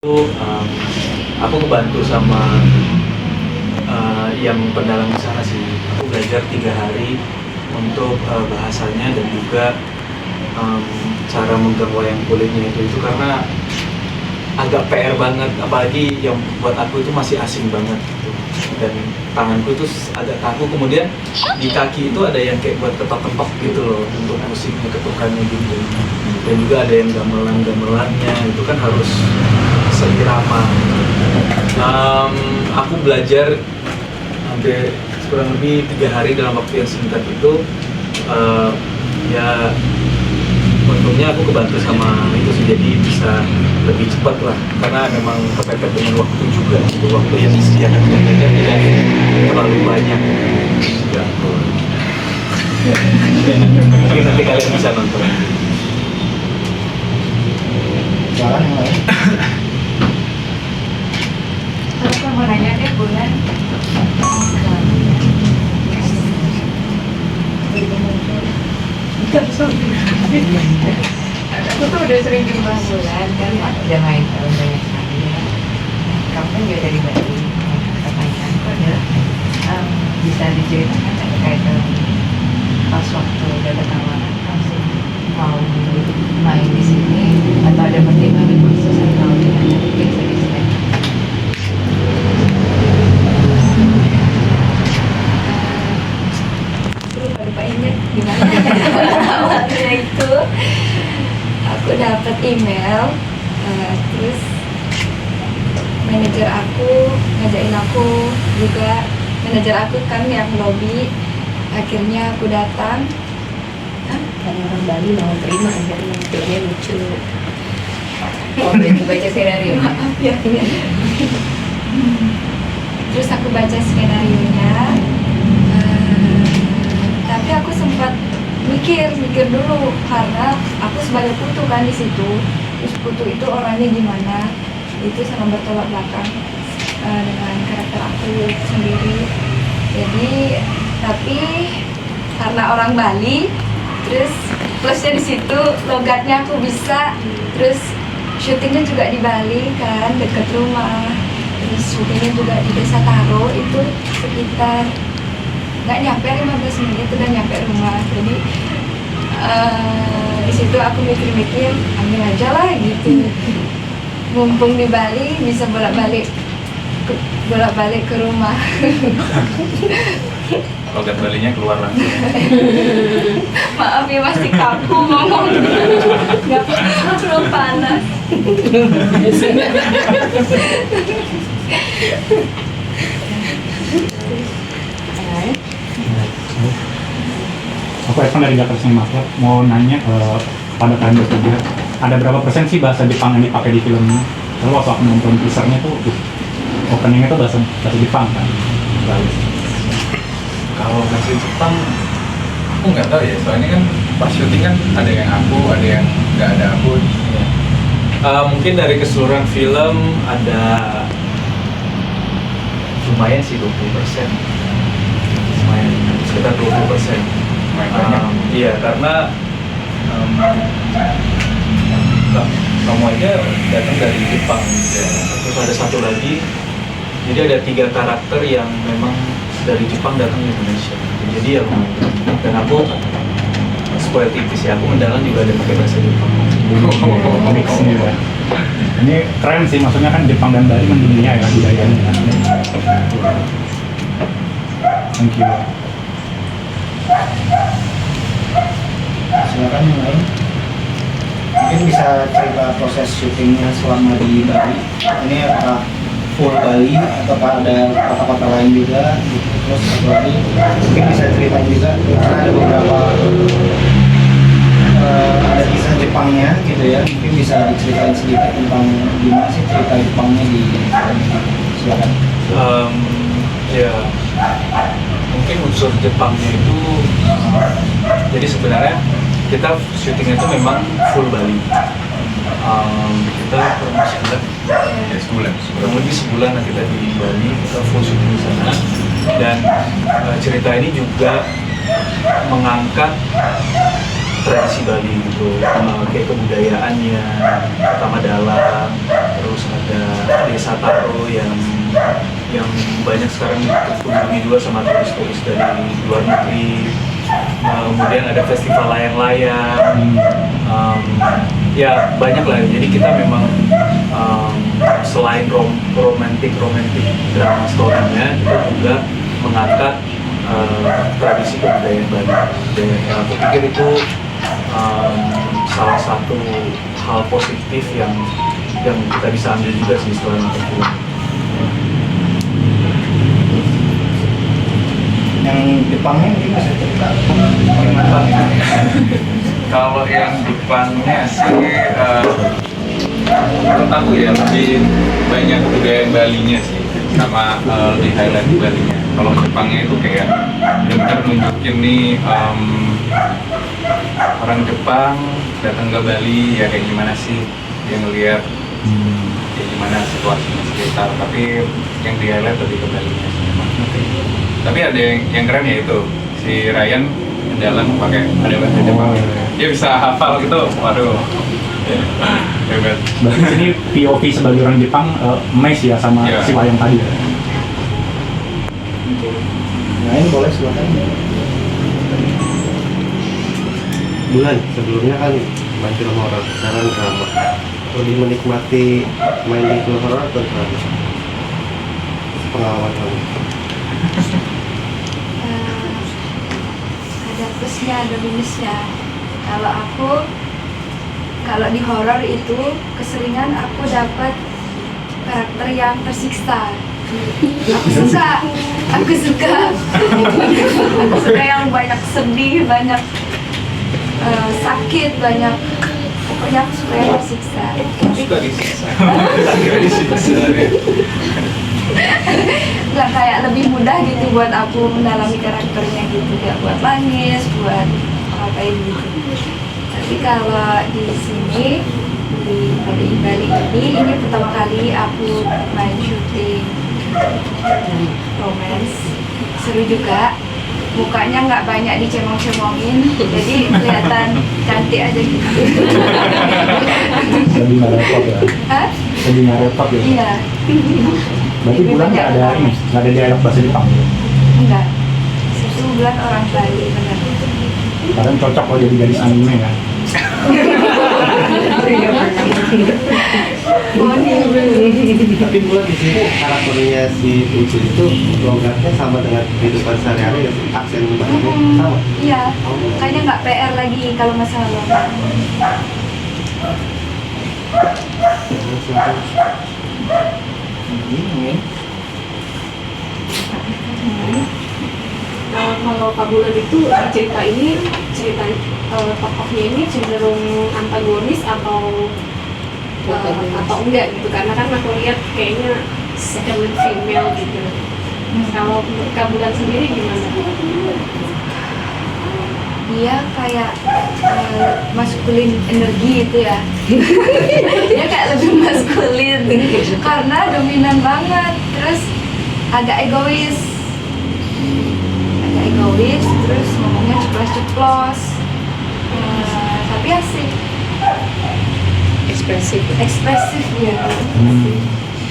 Itu aku kebantu sama yang pendalam di sana sih. Aku belajar 3 hari untuk bahasanya dan juga cara memegang wayang kulitnya itu karena agak PR banget, apalagi yang buat aku itu masih asing banget gitu. Dan tanganku itu agak kaku, kemudian di kaki itu ada yang kayak buat ketok-ketok gitu loh untuk musiknya, ketukannya gitu. Dan juga ada yang gamelan-gamelannya, itu kan harus seirama. Aku belajar hampir kurang lebih 3 hari dalam waktu yang singkat itu. Ya untungnya aku kebantu sama itu sih, jadi bisa lebih cepat lah karena memang kepepet dengan waktu juga. Waktu yang disediakan mereka tidak terlalu banyak ya. Mungkin nanti kalian bisa nonton. Jalan yang lain. Aku mau nanya deh, bulan aku tuh udah sering jumpa bulan kan, udah main tahun banyak kali ya. Kamu kan juga dari Bali. Pertanyaanku adalah bisa diceritakan terkait pas waktu dapat tawaran langsung mau main di sini atau ada pertimbangan khusus atau gimana? Mungkin sedikit. Lupa ingat gimana awalnya itu aku dapat email, terus manajer aku ngajakin aku juga, manajer aku kan yang lobby, akhirnya aku datang. Karena orang Bali mau terima akhirnya filmnya lucu. Oh, berarti baca skenario. Maaf ya. Terus aku baca skenarionya, tapi aku sempat mikir dulu karena aku sebagai Putu kan di situ. Terus Putu itu orangnya gimana? Itu sangat bertolak belakang dengan karakter aku sendiri. Jadi tapi karena orang Bali, terus plusnya di situ logatnya aku bisa, terus syutingnya juga di Bali kan, dekat rumah. Terus syutingnya juga di Desa Taro, itu sekitar nggak nyampe 15 menit udah nyampe rumah. Jadi di situ aku mikir-mikir ambil aja lah gitu. Mumpung di Bali bisa bolak-balik ke rumah. Logat Balinya keluar langsung. Maaf ya, masih kaku ngomong. Nggak apa-apa, belum panas. Aku Evan dari Jakarta Singapura mau nanya pada kalian bertiga, ada berapa persen sih bahasa Jepang yang dipakai di filmnya? Lalu waktu aku nonton teasernya tuh, openingnya tuh bahasa Jepang kan? Bagus. Kalau bahasa Jepang, aku nggak tahu ya. Soalnya kan pas syuting kan ada yang aku, ada yang nggak ada aku. Mungkin dari keseluruhan film ada lumayan sih 20%. Lumayan, sekitar 20%. Banyak. Iya, karena kamu aja datang dari Jepang ya. Terus ada satu lagi, jadi ada 3 karakter yang memang dari Jepang datang ke Indonesia. Jadi ya lumayan. Dan aku spoil tipis ya, aku mendalam juga ada pakai bahasa Jepang. Mixing juga. Ini keren sih, maksudnya kan Jepang dan Bali mendunia ya budayanya. Thank you. Silakan yang lain. Mungkin bisa cerita proses syutingnya selama di Bali. Ini apakah full Bali ataukah ada kota-kota lain juga? Terus satu lagi mungkin bisa ceritain juga karena ada beberapa ada kisah Jepangnya gitu ya. Mungkin bisa diceritain sedikit tentang gimana sih cerita Jepangnya di silakan. Ya mungkin unsur Jepangnya itu jadi sebenarnya kita syutingnya itu memang full Bali. Kita kurang lebih sebulan lah kita di Bali, kita full syuting di sana. Dan cerita ini juga mengangkat tradisi Bali gitu, kayak kebudayaannya, pertama dalam, terus terus ada Desa Taro yang banyak sekarang dikunjungi juga sama turis-turis dari luar negeri. Kemudian ada festival layang-layang, ya banyak lah. Jadi kita memang selain romantic drama story-nya, kita juga mengangkat tradisi kebudayaan Bali. Dan aku pikir itu salah satu hal positif yang kita bisa ambil juga sih setelah nonton film. Yang Jepangnya mungkin bisa cerita Kalau yang Jepangnya sih menurut aku ya lebih banyak budaya Balinya sih, sama lebih highlight Balinya. Kalau Jepangnya itu kayak benar-benar nunjukin nih orang Jepang datang ke Bali ya kayak gimana sih, yang ngeliat kayak gimana situasinya sekitar, tapi yang di highlight lebih ke Balinya sih memang. Tapi ada yang keren ya itu si Ryan jalan pakai ada bahasa Jepang, dia bisa hafal gitu, waduh hebat. Berarti sini POV sebagai orang Jepang mes ya sama Iya. si wayang tadi ya. nah ini boleh silakan. Bulan sebelumnya kan main film horor, sekarang drama. Lebih menikmati main di film horor atau drama? Pengalaman kamu? Ada plusnya, ada minusnya. Kalau di horor itu keseringan aku dapat karakter yang tersiksa. Aku suka yang banyak sedih, banyak sakit, banyak, pokoknya aku suka yang tersiksa. Suka disiksa. Nggak kayak lebih mudah gitu buat aku mendalami karakternya gitu, kayak buat nangis, buat kayak gitu. Tapi kalau di sini di Bali ini pertama kali aku main syuting romance, seru juga. Mukanya nggak banyak dicemong-cemongin, jadi kelihatan cantik aja gitu. Lebih nggak repot ya. Hah? Lebih nggak repot ya. Iya. Berarti Bulan nggak ada ini, nggak ada dialog bahasa Jepang ya. Enggak. Itu Bulan orang Bali benar. Kadang cocok kalau jadi gadis anime kan. Tapi Bulan di sini karakternya si Putu itu logatnya sama dengan kehidupan sehari-hari ya, aksen bahasanya sama. Iya. Kayaknya nggak PR lagi kalau masalah logat. Kalau Kak Bulan itu cerita ini, cerita tokohnya ini cenderung antagonis atau enggak gitu, karena kan aku lihat kayaknya second female gitu. Kalau menurut Kak Bulan sendiri gimana? Dia kayak maskulin energi gitu ya. Dia kayak lebih maskulin karena dominan banget, terus agak egois, terus ngomongnya ceplos-ceplos, tapi asik, Ekspresif. ekspresif ya,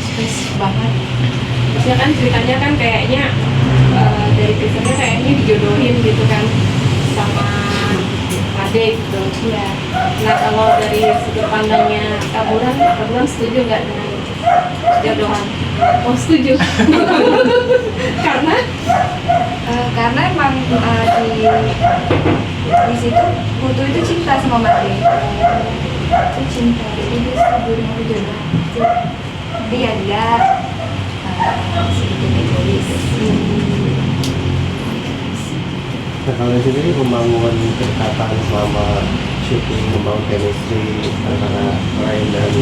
ekspresif banget. Maksudnya kan ceritanya kan kayaknya dari teasernya kayaknya dijodohin gitu kan sama Ade gitu. Iya. Nah kalau dari sudut pandangnya Kak Bulan setuju nggak dengan jodohan? Oh setuju. Karena emang di situ Putu itu cinta sama Mate. Itu cinta, jadi dia setuju dengan jodoh. Tapi ya dia sedikit egois. Nah kalau di sini membangun kedekatan selama syuting, membangun chemistry antara Ryan dan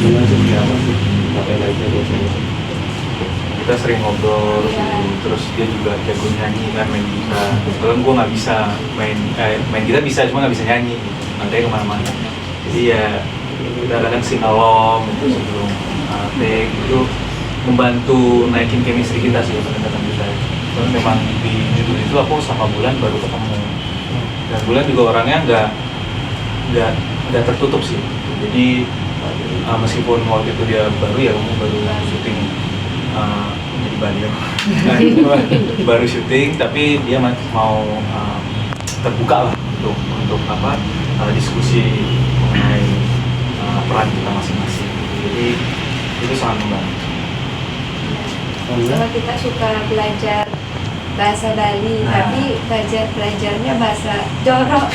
Bulan seperti apa sih? Ngapain aja biasanya? Kita sering ngobrol, terus dia juga jago nyanyi kan, main gitar. Kebetulan gue nggak bisa main gitar bisa, cuma nggak bisa nyanyi. Nanti kemana-mana. Jadi ya kita kadang sing along gitu sebelum take itu membantu naikin chemistry kita sih kadang-kadang kita. Karena memang di judul itu aku sama Bulan baru ketemu. Dan Bulan juga orangnya nggak tertutup sih. Jadi meskipun waktu itu dia baru ya, kamu baru syuting di Bali ya. Baru syuting, tapi dia mau terbuka lah untuk diskusi mengenai peran kita masing-masing. Jadi itu sangat membantu. Sama kita suka belajar bahasa Bali, tapi belajarnya bahasa jorok.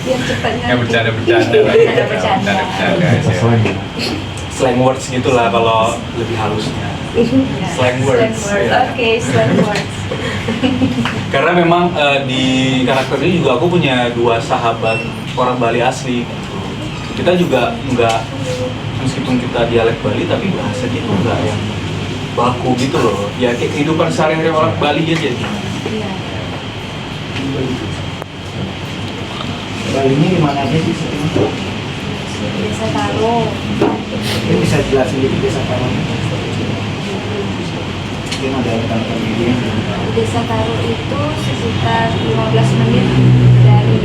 Yang cepatnya. Ya bercanda-bercanda lah. Bercanda. Bahasa slang ya. Slang words gitulah kalau lebih halusnya. Slang words. Ya. Oke, slang words. Karena memang di karakter ini juga aku punya 2 sahabat orang Bali asli. Kita juga nggak, meskipun kita dialek Bali, tapi bahasa kita nggak yang baku gitu loh. Ya kayak kehidupan sehari-hari orang Bali aja gimana. Iya. Bali ini di mana aja sih? Desa Taro. Mungkin bisa jelasin dikit desa Taro. Mungkin ada rekan-rekan media. Desa Taro itu sekitar 15 menit dari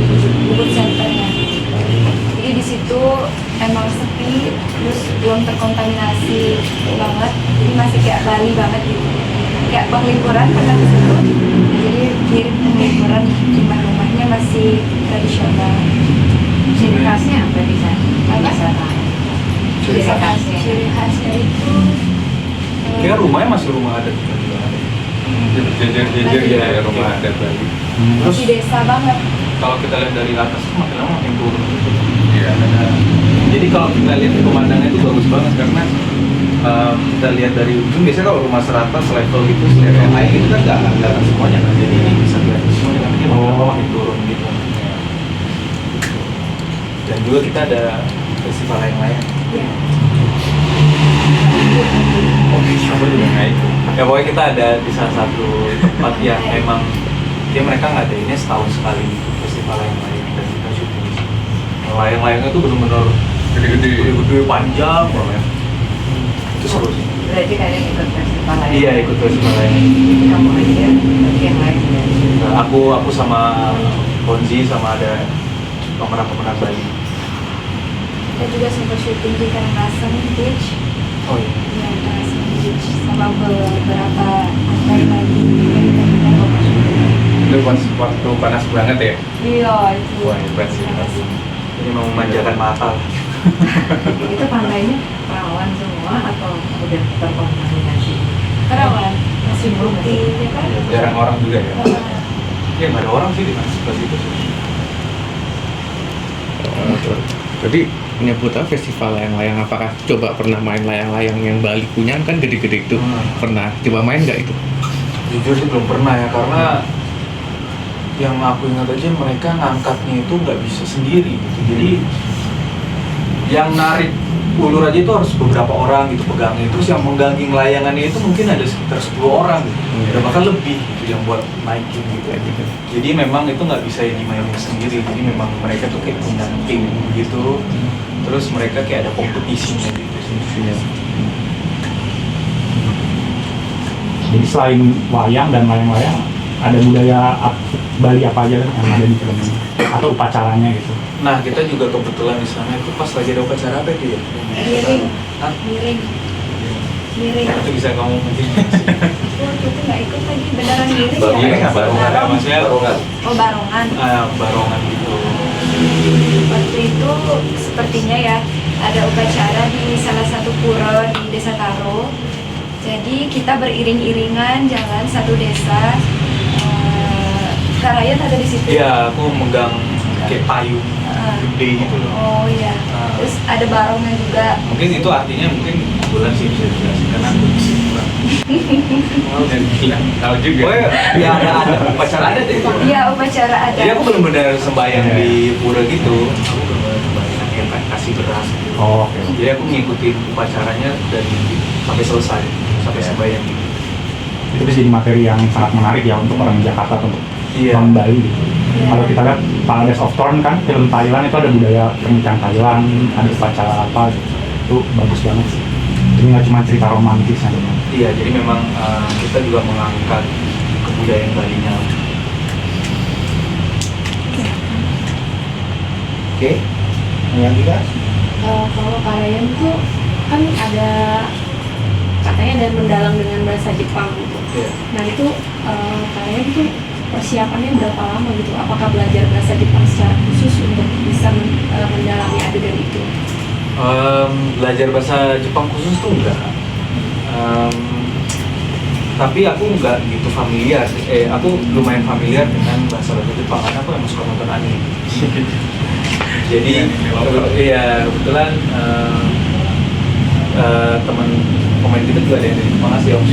Ubud Centernya. Jadi di situ emang sepi, terus belum terkontaminasi banget, jadi masih kayak Bali banget gitu. Kayak penglipuran pernah ke situ, jadi mirip penglipuran, rumah-rumahnya masih tradisional. Ciri khasnya apa di sana? Apa? Ciri khasnya. Ciri khasnya itu Kira rumahnya masih rumah adat. Jejer ya rumah adat Bali. Terus di desa banget. kalau kita lihat dari atas tuh makin lama makin turun. Iya, ada. Jadi kalau kita lihat pemandangan itu bagus banget karena kita lihat dari ujung, biasanya kalau rumah serata selevel gitu, selevel air itu kan nggak semuanya kan. Jadi ini bisa lihat semuanya kan dia makin turun gitu. Dan juga kita ada festival layang-layang. Ya. Aku juga nggak ikut. Ya pokoknya kita ada di salah satu tempat yang emang dia mereka ngadainnya setahun sekali gitu, festival layang-layang, dan kita syuting di situ. Layang-layangnya tuh bener-bener gede-gede panjang banget. Itu seru sih. Berarti kalian ikut festival lain? Iya, ikut festival layang. Jadi kamu aja, tapi yang lain enggak? Nah, aku sama Bonzi sama ada pemeran-pemeran Bali. Kita juga sempat syuting di Karangasem Beach. Oh iya. Ya, Karangasem Beach sama beberapa pantai Bali yang kita bawa syuting. Itu pas waktu panas banget ya? Iya, itu. Wah, hebat sih. Karangasem. Ini mau memanjakan mata lah. Itu pantainya rawan semua atau udah terkontaminasi? Kerawan, masih putih, ya kan? Jarang orang juga ya? Ya nggak ada orang sih di mana sebelah situ. Jadi menyebut festival layang-layang, apakah coba pernah main layang-layang yang Bali punya kan gede-gede itu? Pernah coba main nggak itu? Jujur sih belum pernah ya, karena yang aku ingat aja mereka ngangkatnya itu nggak bisa sendiri gitu. Jadi yang narik ulur aja itu harus beberapa orang gitu pegangnya, terus yang mengganging layangannya itu mungkin ada sekitar 10 orang gitu, dan bahkan lebih gitu yang buat naikin gitu. Jadi memang itu nggak bisa dimainin sendiri, jadi memang mereka tuh kayak punya tim gitu, terus mereka kayak ada kompetisinya gitu sih. Jadi selain wayang dan layang-layang, ada budaya Bali apa aja yang ada di film ini? Atau upacaranya gitu? Nah, kita juga kebetulan di sana itu pas lagi ada upacara apa itu ya? Miring. Hah? Miring. Miring. Itu bisa kamu mungkin Aku waktu itu nggak ikut lagi, beneran miring ya? Miring apa? Barongan, Barong. maksudnya Oh, barongan. barongan gitu. Waktu itu sepertinya ya ada upacara di salah satu pura di Desa Taro. Jadi kita beriring-iringan jalan satu desa. Karayan ada di situ. Iya, aku megang kayak payung gede gitu loh. Oh iya. Terus ada barongan juga. Mungkin itu artinya mungkin bulan sih bisa dijelasin karena aku di sini kurang. Dan gila, tahu juga. Oh ya ada upacara adat ya? Iya, upacara ada. Jadi aku benar-benar sembahyang di pura gitu. Aku benar-benar sembahyang yang kasih beras gitu. Oh, oke. Jadi aku ngikutin upacaranya dari sampai selesai, sampai sembahyang gitu. Itu bisa jadi materi yang sangat menarik ya untuk orang Jakarta, untuk Iya. orang Bali gitu. Kalau kita lihat Palace of Thorn kan, film Thailand itu ada budaya pernikahan Thailand, ada upacara apa gitu. Itu bagus banget sih. Ini nggak cuma cerita romantis aja. Iya, jadi memang kita juga mengangkat kebudayaan Balinya. Oke, lagi kak? Kalau Parayan tuh kan ada katanya ada mendalam dengan bahasa Jepang gitu. Iya. Nah itu Parayan tuh persiapannya berapa lama gitu? Apakah belajar bahasa Jepang secara khusus untuk bisa mendalami adegan itu? Belajar bahasa Jepang khusus tuh enggak. Tapi aku nggak gitu familiar. Aku lumayan familiar dengan bahasa Jepang karena aku emang suka nonton anime. Jadi iya kebetulan teman pemain kita juga ada yang dari Jepang sih, Om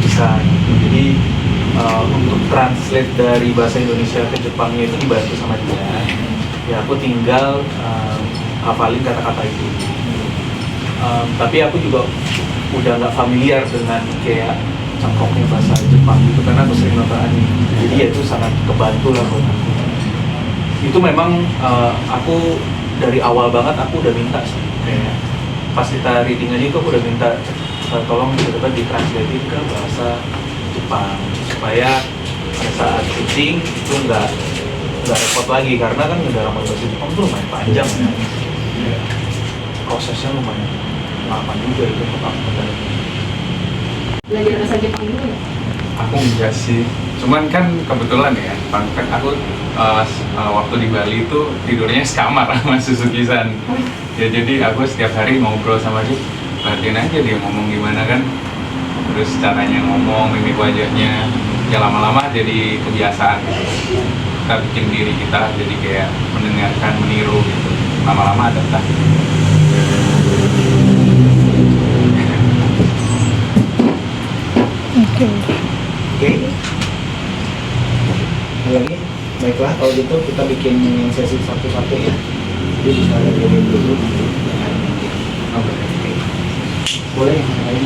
bisa. Jadi untuk translate dari bahasa Indonesia ke Jepangnya itu dibantu sama dia. Ya aku tinggal hafalin kata-kata itu. Tapi aku juga udah nggak familiar dengan kayak cangkoknya bahasa Jepang gitu karena aku sering nonton anime. Jadi ya itu sangat kebantu lah buat aku. Itu memang aku dari awal banget aku udah minta sih kayak pas kita reading aja itu aku udah minta tolong gitu ditranslatein ke bahasa Jepang supaya pada saat syuting itu nggak repot lagi karena kan dalam bahasa Jepang itu lumayan panjang ya. Prosesnya lumayan lama juga itu untuk aku Belajar bahasa Jepang dulu ya? Aku enggak sih, cuman kan kebetulan ya, kan aku waktu di Bali itu tidurnya sekamar sama Suzuki-san. Ya jadi aku setiap hari ngobrol sama dia, perhatiin aja dia ngomong gimana kan, terus caranya ngomong, mimik wajahnya, ya lama-lama jadi kebiasaan gitu. Kita bikin diri kita jadi kayak mendengarkan, meniru gitu, lama-lama adaptasi. Oke. Lagi, baiklah kalau gitu kita bikin sesi satu-satu ya. Jadi bisa lihat dulu. Boleh yang lain.